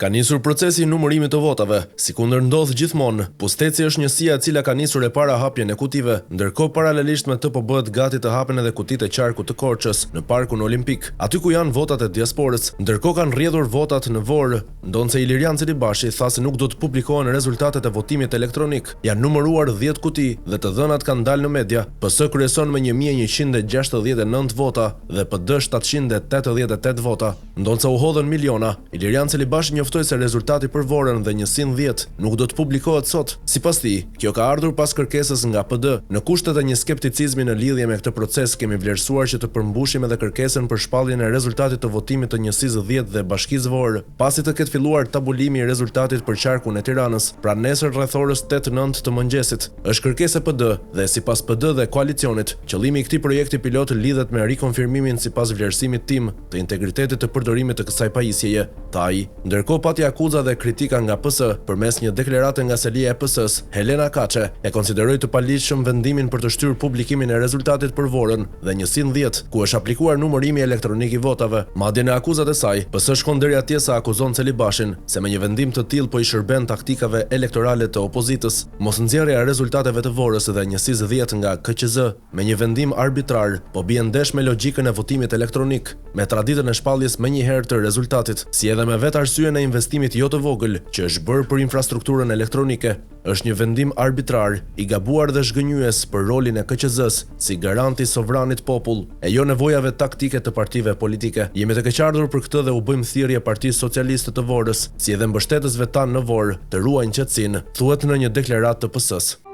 Ka nisur procesi i numërimit të votave, sikundër ndodh gjithmonë. Pusteci është njësia e cila ka nisur e para hapjen e kutive, ndërkohë paralelisht me të po bëhet gati të hapen edhe kutitë e qarkut të Korçës në Parkun Olimpik, aty ku janë votat e diasporës. Ndërkohë kanë rrjedhur votat në Vorë, ndonse Ilirian Celibashi tha se nuk do të publikohen rezultatet e votimit elektronik. Janë numëruar 10 kuti dhe të dhënat kanë dalë në media. PS kryeson me 1169 vota dhe PD 788 vota, ndonse u hodhën miliona. Ilirian Celibashi njoftoi se rezultati për Vorën dhe 110 nuk do të publikohet sot. Sipas tij, kjo ka ardhur pas kërkesës nga PD. Në kushtet e një skepticizmi në lidhje me këtë proces, kemi vlerësuar që të përmbushim edhe kërkesën për shpalljen e rezultatit të votimit të njësisë 10 dhe Bashkisë Vorë, pasi të ketë filluar tabulimi i rezultatit për qarkun e Tiranës, pra nesër rreth orës 8-9 të mëngjesit. Është kërkesë e PD dhe sipas PD dhe koalicionit, qëllimi i këtij projekti pilot lidhet me rikonfirmimin sipas vlerësimit tim të integritetit të përdorimit të kësaj pajisjeje, tha ai. Ndërkohë pati akuza dhe kritika nga PS përmes një deklarate nga selia e PS-s, Helena Kaçe e konsideroi të paligjshëm vendimin për të shtyrë publikimin e rezultatit për Vorën dhe 110, ku është aplikuar numërimi elektronik i votave. Madje në akuzat e saj, PS shkon deri atje sa akuzon Celibashin se me një vendim të tillë po i shërben taktikave elektorale të opozitës. Mosnxjerrja e rezultateve të Vorës dhe 110 nga KQZ me një vendim arbitrar po bie ndesh me logjikën e votimit elektronik, me traditën e shpalljes menjëherë të rezultatit, si edhe me vetë arsyen e investimit jo të vogël që është bërë për infrastrukturën elektronike. Është një vendim arbitrar, i gabuar dhe zhgënjyes për rolin e KQZ-s si garanti sovranit popull, e jo nevojave taktike të partive politike. Jemi të keqardhur për këtë dhe u bëjmë thirrje Partisë Socialiste të Vorës, si edhe mbështetësve tanë në Vorë, të ruajnë qetësinë, thuhet në një deklaratë të PS-s.